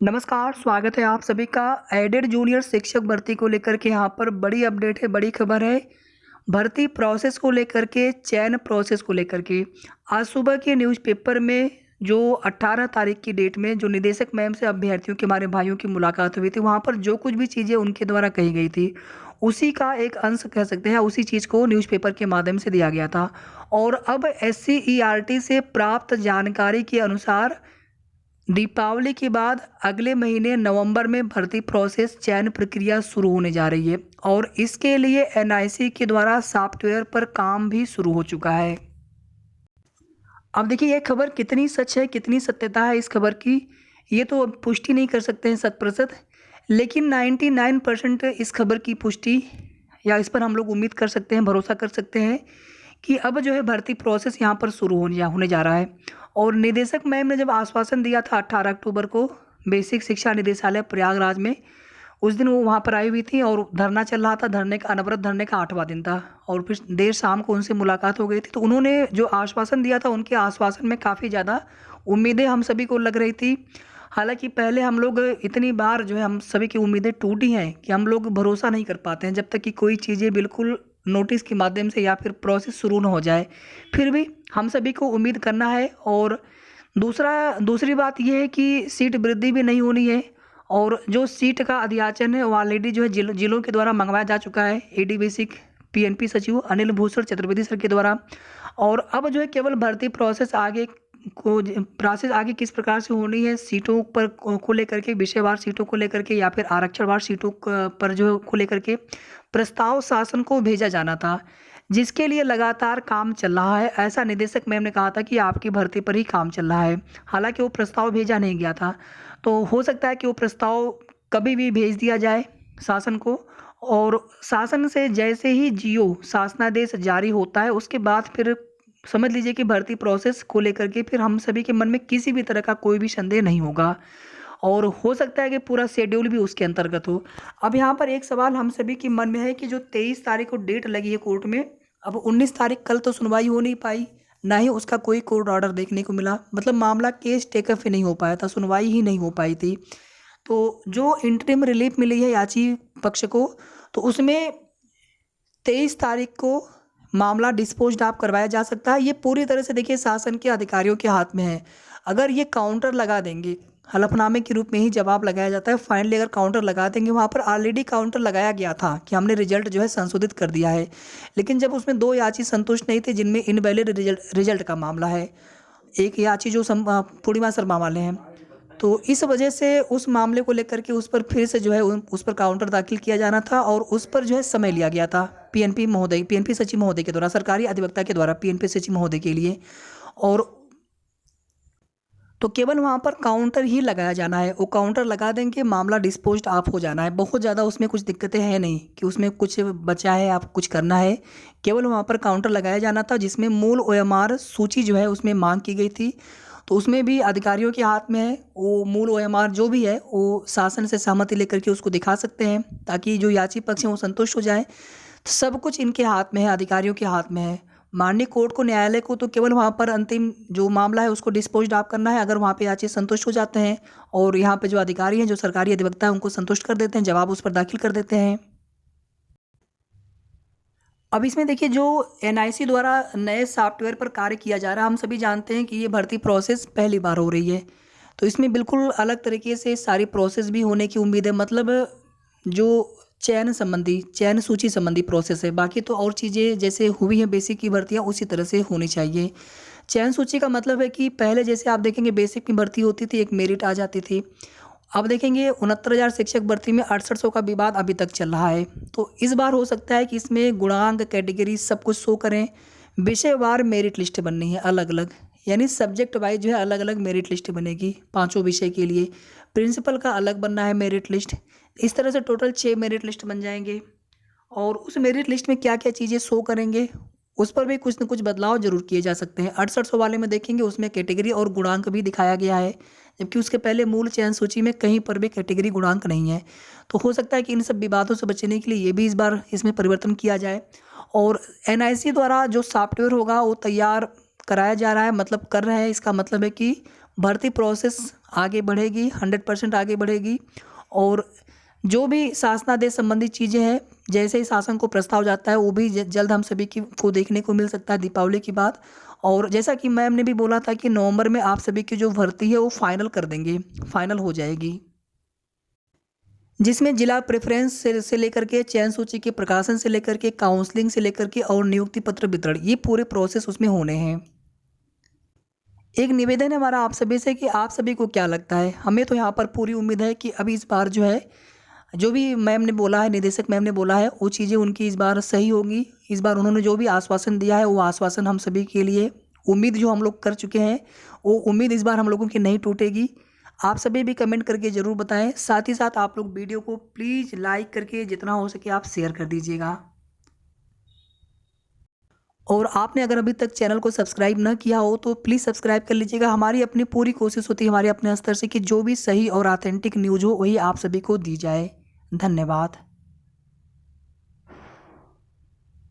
नमस्कार, स्वागत है आप सभी का एडेड जूनियर शिक्षक भर्ती को लेकर के यहाँ पर बड़ी अपडेट है, बड़ी खबर है। भर्ती प्रोसेस को लेकर के, चयन प्रोसेस को लेकर के आज सुबह के न्यूज़पेपर में जो 18 तारीख की डेट में जो निदेशक मैम से अभ्यर्थियों के हमारे भाइयों की मुलाकात हुई थी, वहाँ पर जो कुछ भी चीज़ें उनके द्वारा कही गई थी, उसी का एक अंश कह सकते हैं, उसी चीज़ को न्यूज़पेपर के माध्यम से दिया गया था। और अब SCERT से प्राप्त जानकारी के अनुसार दीपावली के बाद अगले महीने नवंबर में भर्ती प्रोसेस चयन प्रक्रिया शुरू होने जा रही है और इसके लिए NIC के द्वारा सॉफ्टवेयर पर काम भी शुरू हो चुका है। अब देखिए ये खबर कितनी सच है, कितनी सत्यता है इस खबर की, ये तो अब पुष्टि नहीं कर सकते हैं 100%, लेकिन 99% इस खबर की पुष्टि या इस पर हम लोग उम्मीद कर सकते हैं, भरोसा कर सकते हैं कि अब जो है भर्ती प्रोसेस यहाँ पर शुरू होने जा रहा है। और निदेशक मैम ने जब आश्वासन दिया था 18 अक्टूबर को बेसिक शिक्षा निदेशालय प्रयागराज में, उस दिन वो वहाँ पर आई हुई थी और धरना चल रहा था, धरने का अनवरत धरने का 8वां दिन था और फिर देर शाम को उनसे मुलाकात हो गई थी। तो उन्होंने जो आश्वासन दिया था, उनके आश्वासन में काफ़ी ज़्यादा उम्मीदें हम सभी को लग रही थी। हालाँकि पहले हम लोग इतनी बार जो है हम सभी की उम्मीदें टूटी हैं कि हम लोग भरोसा नहीं कर पाते हैं जब तक कि कोई चीज़ें बिल्कुल नोटिस के माध्यम से या फिर प्रोसेस शुरू ना हो जाए। फिर भी हम सभी को उम्मीद करना है। और दूसरी बात ये है कि सीट वृद्धि भी नहीं होनी है और जो सीट का अध्याचन है वो ऑलरेडी जो है जिलों के द्वारा मंगवाया जा चुका है। AD बेसिक PNP सचिव अनिल भूषण चतुर्वेदी सर के द्वारा। और अब जो है केवल भर्ती प्रोसेस आगे किस प्रकार से होनी है, सीटों पर को लेकर के, विषयवार सीटों को लेकर के या फिर आरक्षणवार सीटों पर जो को लेकर के प्रस्ताव शासन को भेजा जाना था, जिसके लिए लगातार काम चल रहा है। ऐसा निदेशक मैम ने कहा था कि आपकी भर्ती पर ही काम चल रहा है। हालांकि वो प्रस्ताव भेजा नहीं गया था, तो हो सकता है कि वो प्रस्ताव कभी भी भेज दिया जाए शासन को। और शासन से जैसे ही जियो शासनादेश जारी होता है, उसके बाद फिर समझ लीजिए कि भर्ती प्रोसेस को लेकर के फिर हम सभी के मन में किसी भी तरह का कोई भी संदेह नहीं होगा और हो सकता है कि पूरा शेड्यूल भी उसके अंतर्गत हो। अब यहाँ पर एक सवाल हम सभी के मन में है कि जो 23 तारीख को डेट लगी है कोर्ट में, अब 19 तारीख कल तो सुनवाई हो नहीं पाई, ना ही उसका कोई कोर्ट ऑर्डर देखने को मिला, मतलब मामला केस टेकअप ही नहीं हो पाया था, सुनवाई ही नहीं हो पाई थी। तो जो इंटरिम रिलीफ मिली है याची पक्ष को, तो उसमें 23 तारीख को मामला डिस्पोज्ड ऑफ करवाया जा सकता है। ये पूरी तरह से देखिए शासन के अधिकारियों के हाथ में है। अगर ये काउंटर लगा देंगे, हलफनामे के रूप में ही जवाब लगाया जाता है, फाइनली अगर काउंटर लगा देंगे, वहाँ पर ऑलरेडी काउंटर लगाया गया था कि हमने रिजल्ट जो है संशोधित कर दिया है, लेकिन जब उसमें 2 याची संतुष्ट नहीं थे जिनमें इनवैलिड रिजल्ट का मामला है, एक याची जो पूर्णिमा शर्मा वाले हैं, तो इस वजह से उस मामले को लेकर के उस पर फिर से जो है उस पर काउंटर दाखिल किया जाना था और उस पर जो है समय लिया गया था PNP सचिव महोदय के द्वारा, सरकारी अधिवक्ता के द्वारा PNP सचिव महोदय के लिए। और तो केवल वहाँ पर काउंटर ही लगाया जाना है, वो काउंटर लगा देंगे, मामला डिस्पोज्ड ऑफ हो जाना है। बहुत ज़्यादा उसमें कुछ दिक्कतें हैं नहीं कि उसमें कुछ बचा है, आप कुछ करना है। केवल वहाँ पर काउंटर लगाया जाना था जिसमें मूल OMR सूची जो है उसमें मांग की गई थी, तो उसमें भी अधिकारियों के हाथ में है। वो मूल OMR जो भी है वो शासन से सहमति लेकर के उसको दिखा सकते हैं ताकि जो याची पक्ष है वो संतुष्ट हो जाए। तो सब कुछ इनके हाथ में है, अधिकारियों के हाथ में है। माननीय कोर्ट को, न्यायालय को तो केवल वहाँ पर अंतिम जो मामला है उसको डिस्पोज्ड ऑफ करना है। अगर वहाँ पे याची संतुष्ट हो जाते हैं और यहाँ पे जो अधिकारी हैं, जो सरकारी अधिवक्ता है, उनको संतुष्ट कर देते हैं, जवाब उस पर दाखिल कर देते हैं। अब इसमें देखिए जो NIC द्वारा नए सॉफ्टवेयर पर कार्य किया जा रहा है, हम सभी जानते हैं कि ये भर्ती प्रोसेस पहली बार हो रही है, तो इसमें बिल्कुल अलग तरीके से सारी प्रोसेस भी होने की उम्मीद है। मतलब जो चयन सूची संबंधी प्रोसेस है, बाकी तो और चीज़ें जैसे हुई हैं बेसिक की भर्तियाँ उसी तरह से होनी चाहिए। चयन सूची का मतलब है कि पहले जैसे आप देखेंगे बेसिक की भर्ती होती थी, एक मेरिट आ जाती थी। अब देखेंगे 69,000 शिक्षक भर्ती में 6800 का विवाद अभी तक चल रहा है। तो इस बार हो सकता है कि इसमें गुणांक, कैटेगरी सब कुछ शो करें। विषयवार मेरिट लिस्ट बननी है अलग अलग, यानी सब्जेक्ट वाइज जो है अलग अलग मेरिट लिस्ट बनेगी पाँचों विषय के लिए। प्रिंसिपल का अलग बनना है मेरिट लिस्ट। इस तरह से टोटल 6 मेरिट लिस्ट बन जाएंगे और उस मेरिट लिस्ट में क्या क्या चीज़ें शो करेंगे उस पर भी कुछ न कुछ बदलाव जरूर किए जा सकते हैं। 6800 वाले में देखेंगे उसमें कैटेगरी और गुणांक भी दिखाया गया है, जबकि उसके पहले मूल चयन सूची में कहीं पर भी कैटेगरी गुणांक नहीं है। तो हो सकता है कि इन सब विवादों से बचने के लिए ये भी इस बार इसमें परिवर्तन किया जाए। और NIC द्वारा जो सॉफ्टवेयर होगा वो तैयार कराया जा रहा है, मतलब कर रहे हैं। इसका मतलब है कि भर्ती प्रोसेस आगे बढ़ेगी, 100% आगे बढ़ेगी। और जो भी शासनादेश संबंधित चीज़ें हैं, जैसे ही शासन को प्रस्ताव जाता है वो भी जल्द हम सभी को देखने को मिल सकता है दीपावली के बाद। और जैसा कि मैम ने भी बोला था कि नवंबर में आप सभी की जो भर्ती है वो फाइनल कर देंगे, फाइनल हो जाएगी, जिसमें जिला प्रेफ़रेंस से लेकर के चयन सूची के प्रकाशन से लेकर के काउंसलिंग से लेकर के और नियुक्ति पत्र वितरण, ये पूरे प्रोसेस उसमें होने हैं। एक निवेदन है हमारा आप सभी से कि आप सभी को क्या लगता है? हमें तो यहाँ पर पूरी उम्मीद है कि अभी इस बार जो है, जो भी मैम ने बोला है, निदेशक मैम ने बोला है, वो चीज़ें उनकी इस बार सही होंगी। इस बार उन्होंने जो भी आश्वासन दिया है, वो आश्वासन हम सभी के लिए, उम्मीद जो हम लोग कर चुके हैं, वो उम्मीद इस बार हम लोगों की नहीं टूटेगी। आप सभी भी कमेंट करके ज़रूर बताएँ। साथ ही साथ आप लोग वीडियो को प्लीज़ लाइक करके जितना हो सके आप शेयर कर दीजिएगा। और आपने अगर अभी तक चैनल को सब्सक्राइब ना किया हो तो प्लीज़ सब्सक्राइब कर लीजिएगा। हमारी अपनी पूरी कोशिश होती है हमारे अपने स्तर से कि जो भी सही और ऑथेंटिक न्यूज़ हो वही आप सभी को दी जाए। धन्यवाद।